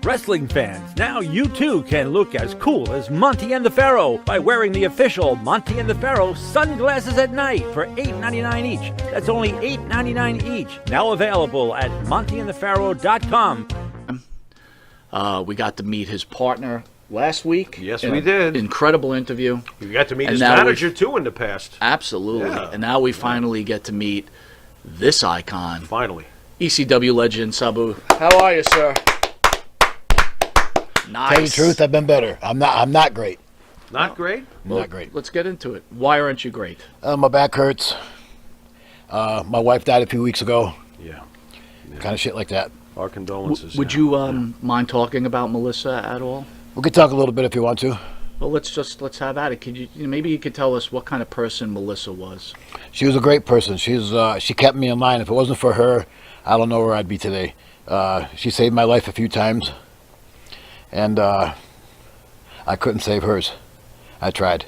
Wrestling fans, now you too can look as cool as Monty and the Pharaoh by wearing the official Monty and the Pharaoh sunglasses at night for $8.99 each. That's only $8.99 each. Now available at montyandthepharaoh.com. We got to meet his partner last week. Yes, we did. Incredible interview. We got to meet his manager, too, in the past. Absolutely. Yeah. And now we finally get to meet this icon. Finally. ECW legend, Sabu. How are you, sir? Nice. Tell you the truth, I've been better. I'm not great. Not great? Well, not great. Let's get into it. Why aren't you great? My back hurts. My wife died a few weeks ago. Yeah. Kind of shit like that. Our condolences. Would you mind talking about Melissa at all? We could talk a little bit if you want to. Well, let's have at it. Could you maybe you could tell us what kind of person Melissa was? She was a great person. She kept me in line. If it wasn't for her, I don't know where I'd be today. She saved my life a few times, and I couldn't save hers. I tried.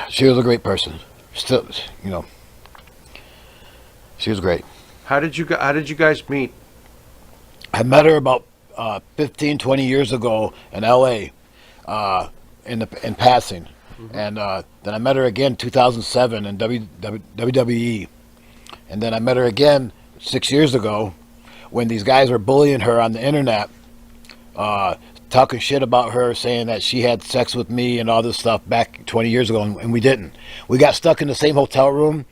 She was a great person. Still, she was great. How did you guys meet? I met her about 15, 20 years ago in L.A. In passing, and then I met her again in 2007 in WWE, and then I met her again 6 years ago when these guys were bullying her on the internet, talking shit about her, saying that she had sex with me and all this stuff back 20 years ago, and we didn't. We got stuck in the same hotel room,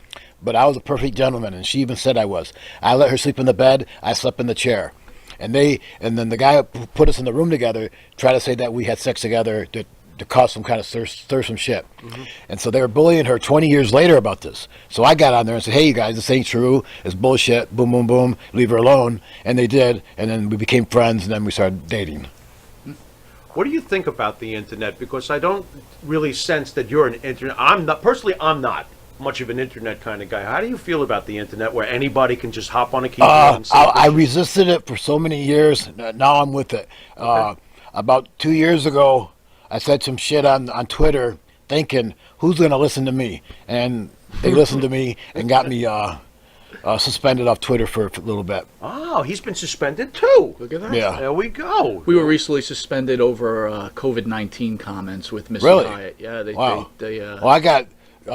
but I was a perfect gentleman, and she even said I was. I let her sleep in the bed, I slept in the chair. And then the guy who put us in the room together tried to say that we had sex together to cause some kind of stir some shit. Mm-hmm. And so they were bullying her 20 years later about this. So I got on there and said, hey, you guys, this ain't true. It's bullshit. Boom, boom, boom. Leave her alone. And they did. And then we became friends, and then we started dating. What do you think about the internet? Because I don't really sense that you're an internet. I'm not much of an internet kind of guy. How do you feel about the internet where anybody can just hop on a keyboard and say I resisted it for so many years. Now I'm with it. Okay. About 2 years ago, I said some shit on Twitter thinking, who's going to listen to me? And they listened to me and got me suspended off Twitter for a little bit. Oh, he's been suspended too. Look at that. Yeah. There we go. We were recently suspended over COVID-19 comments with Mr. Really? Hyatt. Yeah. Wow. Well, I got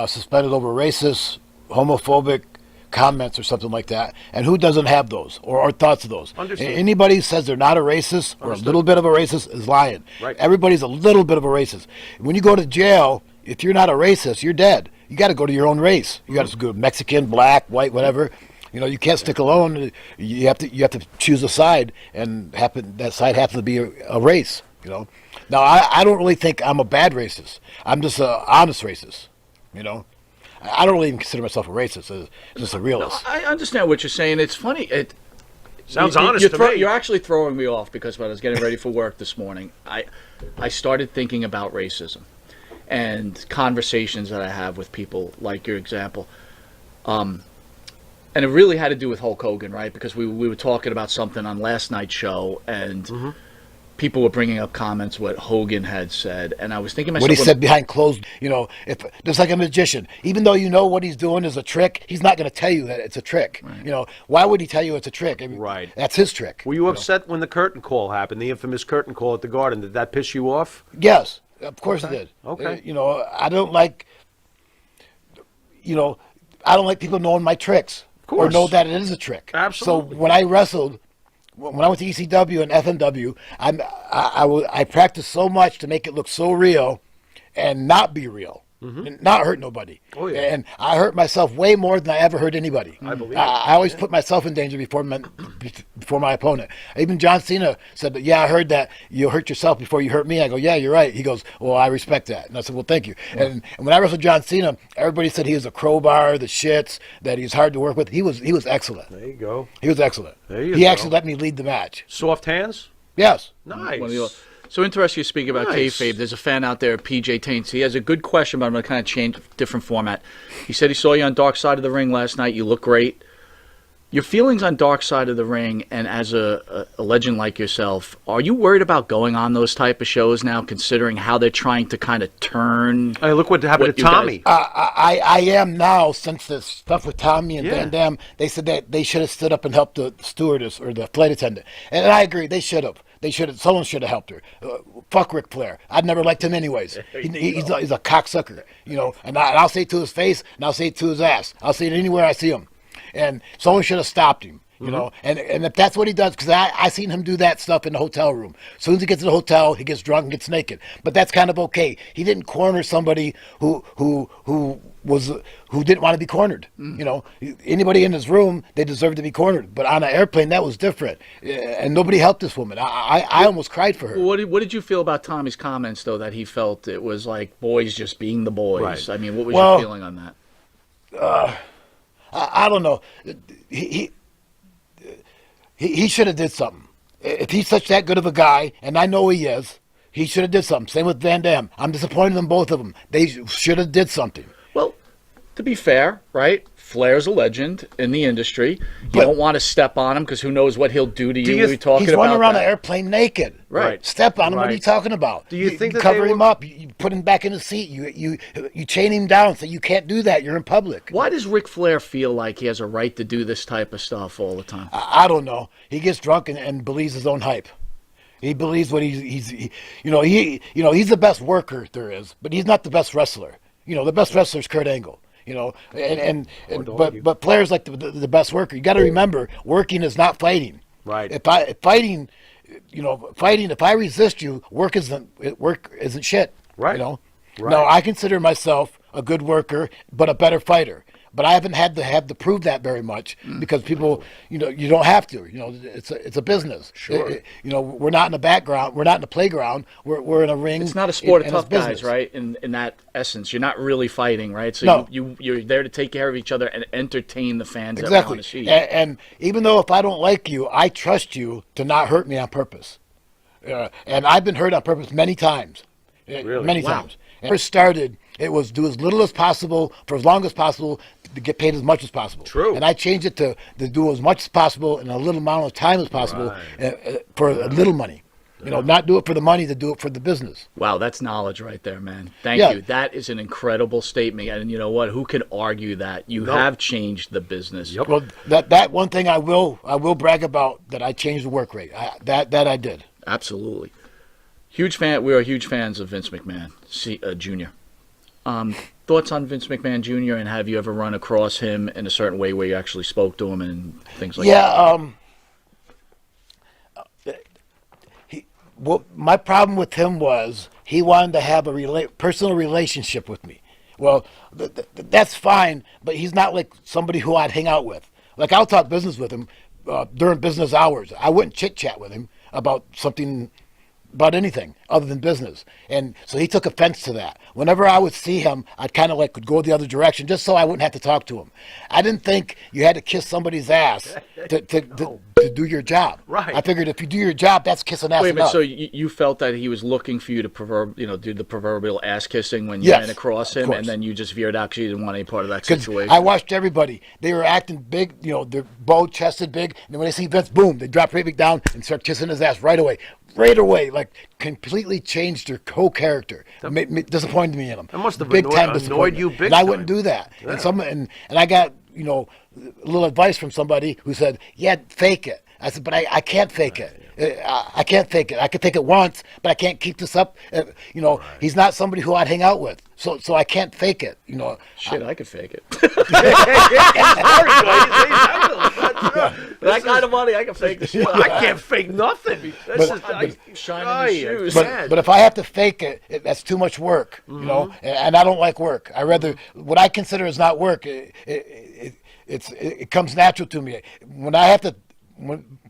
suspended over racist, homophobic comments or something like that. And who doesn't have those or thoughts of those? Anybody who says they're not a racist or a little bit of a racist is lying. Right. Everybody's a little bit of a racist. When you go to jail, if you're not a racist, you're dead. You got to go to your own race. You got to go Mexican, black, white, whatever. You can't stick alone. You have to choose a side, and that side happens to be a race. Now I don't really think I'm a bad racist. I'm just an honest racist. I don't really even consider myself a racist. Just a realist. No, I understand what you're saying. It's funny. Sounds honest to me. You're actually throwing me off because when I was getting ready for work this morning, I started thinking about racism and conversations that I have with people, like your example. And it really had to do with Hulk Hogan, right? Because we were talking about something on last night's show, and people were bringing up comments what Hogan had said, and I was thinking to myself, what he said behind closed, if just like a magician, even though you know what he's doing is a trick, he's not going to tell you that it's a trick. Right. Why would he tell you it's a trick? Right. That's his trick. Were you upset when the curtain call happened, the infamous curtain call at the Garden? Did that piss you off? Yes, of course it did. Okay. I don't like, I don't like people knowing my tricks or know that it is a trick. Absolutely. So when I wrestled, when I went to ECW and FMW, I practiced so much to make it look so real and not be real. And not hurt nobody. Oh, yeah. And I hurt myself way more than I ever hurt anybody. I believe it. I always put myself in danger before my opponent. Even John Cena said, yeah, I heard that you hurt yourself before you hurt me. I go, yeah, you're right. He goes, well, I respect that. And I said, well, thank you. Yeah. And when I wrestled John Cena, everybody said he was a crowbar, the shits, that he's hard to work with. He was excellent. There you go. He was excellent. He actually let me lead the match. Soft hands? Yes. Nice. So interesting you speak about kayfabe. There's a fan out there, PJ Taints. He has a good question, but I'm going to kind of change different format. He said he saw you on Dark Side of the Ring last night. You look great. Your feelings on Dark Side of the Ring, and as a legend like yourself, are you worried about going on those type of shows now, considering how they're trying to kind of turn? Hey, look what happened to you guys- Tommy. I am now, since this stuff with Tommy and Yeah. Van Dam, they said that they should have stood up and helped the stewardess or the flight attendant. And I agree, they should have. Someone should have helped her. Fuck Ric Flair. I'd never liked him anyways. He's a cocksucker, you know. And I'll say it to his face, and I'll say it to his ass. I'll say it anywhere I see him. And someone should have stopped him, you know. And if that's what he does, because I seen him do that stuff in the hotel room. As soon as he gets to the hotel, he gets drunk and gets naked. But that's kind of okay. He didn't corner somebody who didn't want to be cornered. You know, anybody in his room, they deserve to be cornered. But on an airplane, that was different, and nobody helped this woman. I almost cried for her. What did you feel about Tommy's comments, though, that he felt it was like boys just being the boys? Right. I mean, what was your feeling on that? I don't know. He should have did something. If he's such that good of a guy, and I know he is, he should have did something. Same with Van Dam. I'm disappointed in both of them. They should have did something. Well, to be fair, right? Flair's a legend in the industry. You don't want to step on him because who knows what he'll do to you. We're talking He's about running around that. an airplane naked. Right. Step on him. What are you Right. talking about? Do you think that cover they him were- up? You put him back in his seat. You chain him down so you can't do that. You're in public. Why does Ric Flair feel like he has a right to do this type of stuff all the time? I don't know. He gets drunk and believes his own hype. He believes what he's the best worker there is, but he's not the best wrestler. You know, the best wrestler is Kurt Angle. You know, but Flair's like the best worker. You got to remember, working is not fighting. Right. If I resist you, work isn't shit. Right. You know. Right. No, I consider myself a good worker, but a better fighter. But I haven't had to prove that very much because people, you don't have to. You know, it's a business. Sure. We're not in the background. We're not in the playground. We're in a ring. It's not a sport of and it's tough guys, business. right? In that essence, you're not really fighting, right? So No. you're there to take care of each other and entertain the fans that Exactly. want to see you. And even though if I don't like you, I trust you to not hurt me on purpose. And I've been hurt on purpose many times. Really? Many Wow. times. When I first started, it was do as little as possible for as long as possible to get paid as much as possible. True. And I changed it to do as much as possible in a little amount of time as possible for a little money. You know, not do it for the money, to do it for the business. Wow, that's knowledge right there, man. Thank Yeah. you. That is an incredible statement. And you know what? Who can argue that? You have changed the business. Yep. Well, that one thing I will brag about, that I changed the work rate. That I did. Absolutely. Huge fan. We are huge fans of Vince McMahon Jr. Thoughts on Vince McMahon Jr. and have you ever run across him in a certain way where you actually spoke to him and things like that? My problem with him was he wanted to have a personal relationship with me. Well, that's fine, but he's not like somebody who I'd hang out with. Like, I'll talk business with him during business hours. I wouldn't chit-chat with him about about anything other than business. And so he took offense to that. Whenever I would see him, I'd kind of like could go the other direction just so I wouldn't have to talk to him. I didn't think you had to kiss somebody's ass to do your job. Right. I figured if you do your job, that's kissing ass Wait a minute. enough. So you felt that he was looking for you to do the proverbial ass kissing when you Yes, ran across of him, course. and then you just veered out because you didn't want any part of that 'Cause situation? I watched everybody. They were acting big, they're bow-chested big, and then when they see Vince, boom, they drop right back down and start kissing his ass right away. Right away, like completely changed their whole character. Disappointed me in them. That must have big time annoyed disappointment. you big And I time. wouldn't do that. And I got a little advice from somebody who said, "Yeah, fake it." I said, "But I can't fake it. I can't fake it. I could fake it once, but I can't keep this up." He's not somebody who I'd hang out with, so I can't fake it. Shit, I could fake it. That That kind of money, I can fake the shit. I can't fake nothing. This is Shining his shoes. But if I have to fake it, that's too much work, and I don't like work. I rather what I consider is not work. It comes natural to me. When it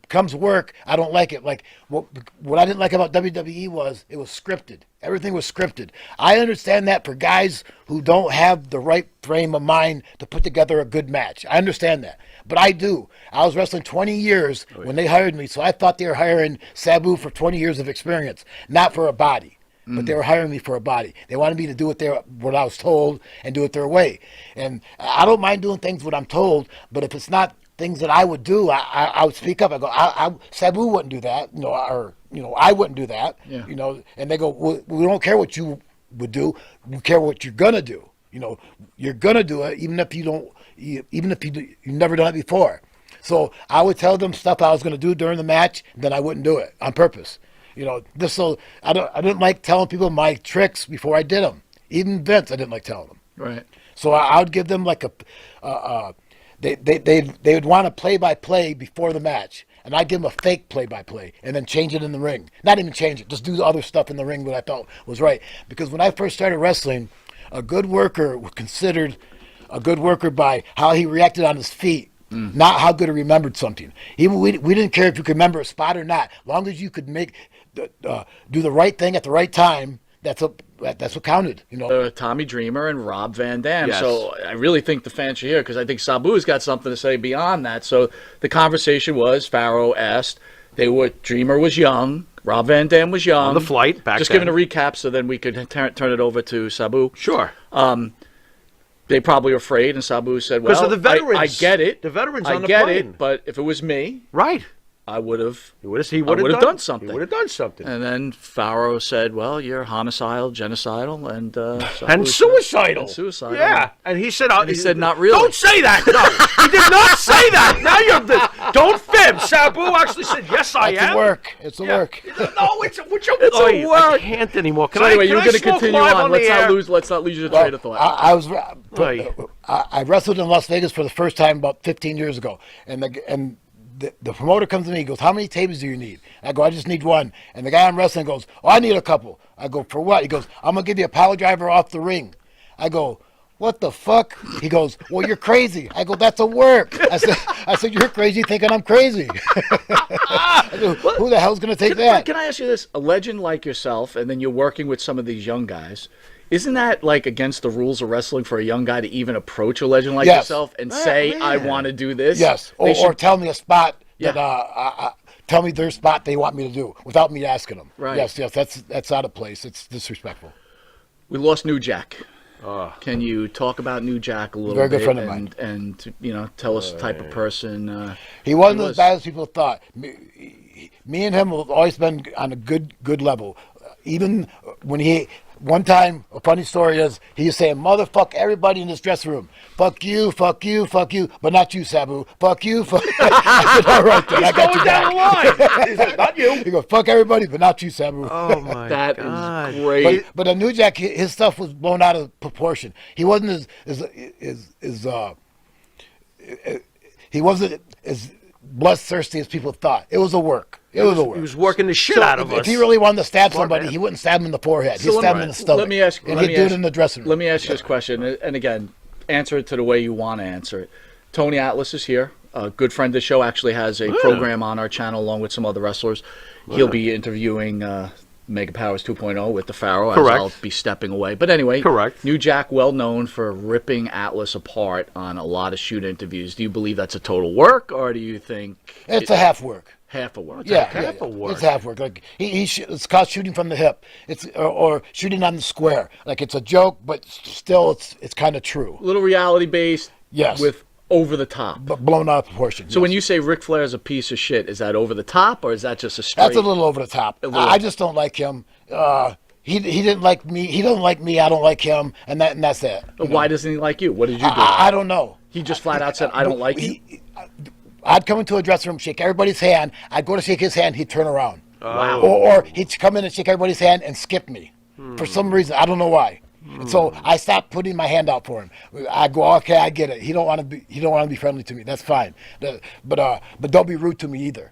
comes work, I don't like it. Like what I didn't like about WWE was it was scripted. Everything was scripted. I understand that for guys who don't have the right frame of mind to put together a good match. I understand that. But I do. I was wrestling 20 years when they hired me, so I thought they were hiring Sabu for 20 years of experience, not for a body. But they were hiring me for a body. They wanted me to do what I was told and do it their way. And I don't mind doing things what I'm told, but if it's not things that I would do, I would speak up. I go, Sabu wouldn't do that, or I wouldn't do that, Yeah. And they go, we don't care what you would do, we care what you're gonna do. You're gonna do it, even if you've never done it before. So I would tell them stuff I was gonna do during the match, then I wouldn't do it on purpose. I didn't like telling people my tricks before I did them. Even Vince, I didn't like telling them. Right. So I would give them like they would want a play-by-play before the match, and I'd give them a fake play-by-play and then change it in the ring. Not even change it, just do the other stuff in the ring that I thought was right. Because when I first started wrestling, a good worker was considered a good worker by how he reacted on his feet, not how good he remembered something. We didn't care if you could remember a spot or not, as long as you could do the right thing at the right time. That's what counted, Tommy Dreamer and Rob Van Dam. Yes. So I really think the fans should hear, because I think Sabu's got something to say beyond that. So the conversation was, Pharaoh asked, Dreamer was young, Rob Van Dam was young. On the flight back Just then. giving a recap so then we could turn it over to Sabu. Sure. They probably were afraid, and Sabu said, Because well, of the veterans. I get it. The veterans I on the get plane. it, but if it was me, Right. I would have He would have done something. He would have done something. And then Pharaoh said, well, you're homicidal, genocidal, and Sabu And said- suicidal. And suicidal. Yeah. And he said, he said, not really. Don't say that. No, he did not say that. Now don't fib. Sabu actually said, yes, I It's am. a work. It's a Yeah. work. No, it's a It's a I work. can't anymore. So anyway, you're going to continue on. Let's not lose your train of thought. I wrestled in Las Vegas for the first time about 15 years ago, and the promoter comes to me. He goes, "How many tables do you need?" I go, "I just need one." And the guy I'm wrestling goes, "Oh, I need a couple." I go, "For what?" He goes, "I'm gonna give you a power driver off the ring." I go, "What the fuck?" He goes, "Well, you're crazy." I go, "That's a work." I said, "You're crazy thinking I'm crazy." I go, who the hell's gonna take that? Can I ask you this? A legend like yourself, and then you're working with some of these young guys. Isn't that like against the rules of wrestling for a young guy to even approach a legend like Yes. yourself and say, man. "I want to do this"? Yes, They or tell me a spot Yeah. that tell me their spot they want me to do without me asking them. Right. Yes, that's out of place. It's disrespectful. We lost New Jack. Can you talk about New Jack a little Very bit? good friend of mine. And tell us the type of person. He wasn't as bad as people thought. Me and him have always been on a good level. Even when one time, a funny story is, he was saying, "Motherfuck everybody in this dressing room. Fuck you, fuck you, fuck you, but not you, Sabu. Fuck you, fuck." I said, "All right, then, I got you down the back." line. He said, not you. He goes, "Fuck everybody, but not you, Sabu." Oh, my That God. is great. But a New Jack, his stuff was blown out of proportion. He wasn't he wasn't as bloodthirsty as people thought. It was a work. It was a work. He was working the shit out of If us. he really wanted to stab Smart somebody, man. he wouldn't stab him in the forehead. He'd So stab him in the stomach. Let me ask. And let he'd me do ask- it in the dressing room. Let me ask you this question, and again, answer it to the way you want to answer it. Tony Atlas is here. A good friend of the show, actually has a program on our channel along with some other wrestlers. He'll be interviewing Mega Powers 2.0 with the Pharaoh, as Correct. I'll be stepping away. But anyway, Correct. New Jack, well known for ripping Atlas apart on a lot of shoot interviews. Do you believe that's a total work, or do you think It's a half work. half a work? Yeah, half a work. It's half work. Like it's called shooting from the hip. It's or shooting on the square. Like it's a joke, but still, it's kind of true. A little reality based. Yes. With over the top. But blown out of proportion. So when you say Ric Flair is a piece of shit, is that over the top, or is that just a straight? That's a little over the top. little- I just don't like him. He didn't like me. He doesn't like me. I don't like him, and that's it. Why doesn't he like you? What did you do? I don't know. He just flat out said, "I don't like you." I'd come into a dressing room, shake everybody's hand. I'd go to shake his hand. He'd turn around. Wow. Or he'd come in and shake everybody's hand and skip me. For some reason, I don't know why. And so I stopped putting my hand out for him. I go, okay, I get it. He don't want to be friendly to me. That's fine. But don't be rude to me either.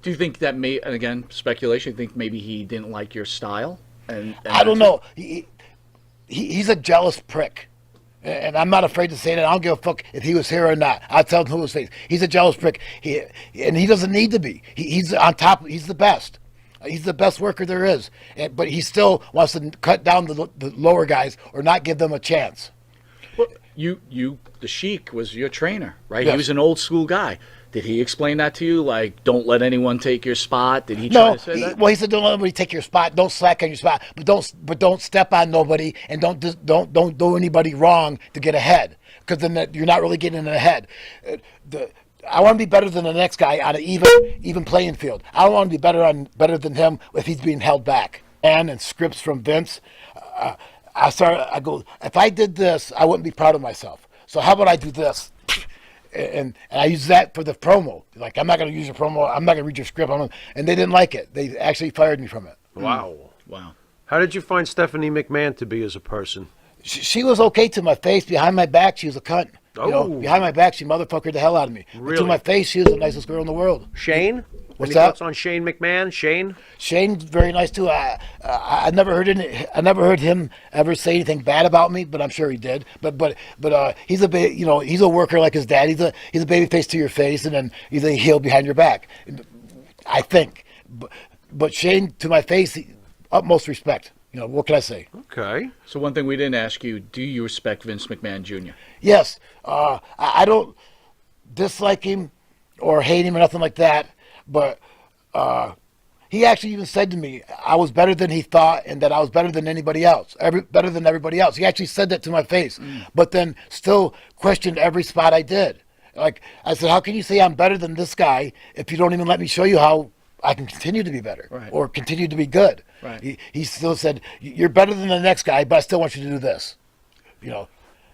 Do you think that and again, speculation, you think maybe he didn't like your style? And I don't know. He's a jealous prick. And I'm not afraid to say that. I don't give a fuck if he was here or not. I'll tell him to his face. He's a jealous prick. And he doesn't need to be. He's on top. He's the best. He's the best worker there is. But he still wants to cut down the lower guys or not give them a chance. Well, the Sheik was your trainer, right? Yes. He was an old school guy. Did he explain that to you? Like, don't let anyone take your spot? Did he try No, to say that? well, he said don't let anybody take your spot. Don't slack on your spot, but don't step on nobody, and don't do anybody wrong to get ahead, because then you're not really getting ahead. I want to be better than the next guy on an even playing field. I don't want to be better than him if he's being held back. And scripts from Vince, I go, if I did this, I wouldn't be proud of myself. So how about I do this? And I use that for the promo. Like, I'm not going to use your promo. I'm not going to read your script. And they didn't like it. They actually fired me from it. Wow. Wow. How did you find Stephanie McMahon to be as a person? She was okay to my face. Behind my back, she was a cunt. You know, Oh. behind my back, she motherfuckered the hell out of me. But Really? to my face, she was the nicest girl in the world. Shane? What's Any that? thoughts on Shane McMahon? Shane? Shane's very nice too. I never heard him ever say anything bad about me, but I'm sure he did. But he's he's a worker like his dad. He's a baby face to your face, and then he's a heel behind your back. I think. But Shane, to my face, utmost respect. You know, what can I say? Okay. So one thing we didn't ask you, do you respect Vince McMahon Jr.? Yes. I don't dislike him or hate him or nothing like that, but he actually even said to me I was better than he thought and that I was better than anybody else, better than everybody else. He actually said that to my face, but then still questioned every spot I did. Like, I said, how can you say I'm better than this guy if you don't even let me show you how I can continue to be better or continue to be good? Right. He still said, you're better than the next guy, but I still want you to do this. You know,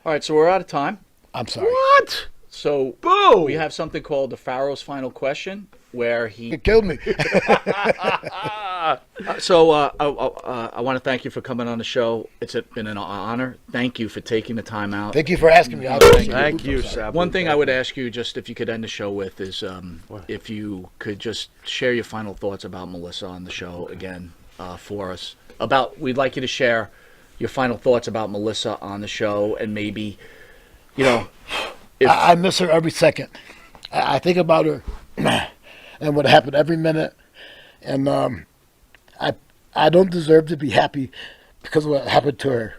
All right, so we're out of time. I'm sorry. What? So Boo! we have something called the Pharaoh's Final Question, where he... It killed me. So I want to thank you for coming on the show. It's been an honor. Thank you for taking the time out. Thank you for asking me. Thank you, Sabu. One thing I would ask you, just if you could end the show with, is if you could just share your final thoughts about Melissa on the show again for us. We'd like you to share your final thoughts about Melissa on the show, and maybe, you know, I miss her every second. I think about her and what happened every minute. And I don't deserve to be happy because of what happened to her.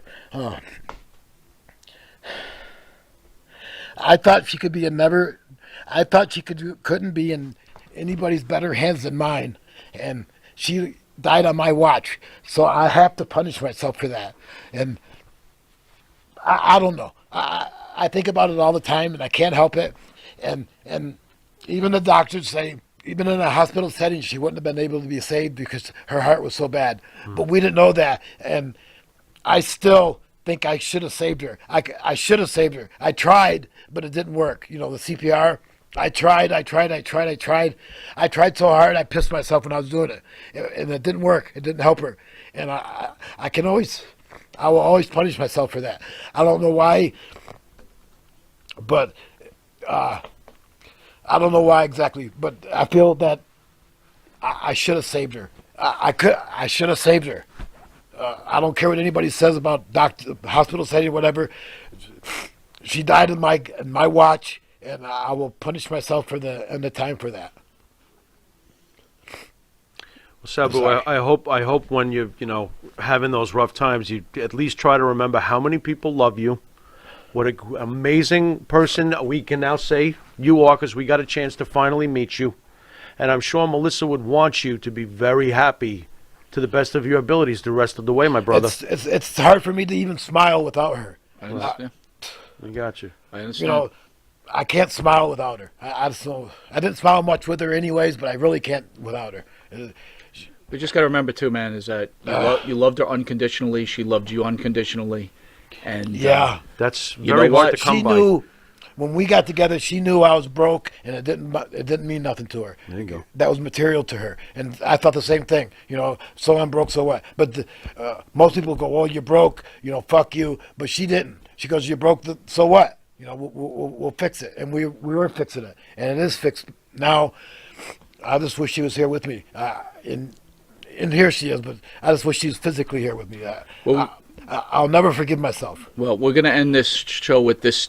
I thought she could be I thought she couldn't be in anybody's better hands than mine. And she died on my watch. So I have to punish myself for that. And I don't know. I think about it all the time, and I can't help it. And even the doctors say, even in a hospital setting, she wouldn't have been able to be saved because her heart was so bad. But we didn't know that, and I still think I should have saved her. I should have saved her. I tried, but it didn't work. You know, the CPR. I tried so hard. I pissed myself when I was doing it, and it didn't work. It didn't help her, and I will always punish myself for that. I don't know why. But I don't know why exactly, but I feel that I should have saved her. I should have saved her. I don't care what anybody says about hospital setting or whatever. She died in my watch, and I will punish myself for the time for that. Well, Sabu, I hope when you're having those rough times, you at least try to remember how many people love you. What an amazing person we can now say you are, because we got a chance to finally meet you. And I'm sure Melissa would want you to be very happy to the best of your abilities the rest of the way, my brother. It's hard for me to even smile without her. I understand. I got you. I understand. You know, I can't smile without her. I didn't smile much with her anyways, but I really can't without her. We just got to remember too, man, is that you loved her unconditionally. She loved you unconditionally. And yeah, that's know very hard what? to come she by. knew when we got together. She knew I was broke, and it didn't mean nothing to her. There you go. That was material to her, and I thought the same thing. You know, so I'm broke, so what? But most people go, "Well, you're broke. You know, fuck you." But she didn't. She goes, "You're broke. So what? You know, we'll fix it." And we were fixing it, and it is fixed now. I just wish she was here with me. And here she is, but I just wish she was physically here with me. I'll never forgive myself. Well, we're going to end this show with this.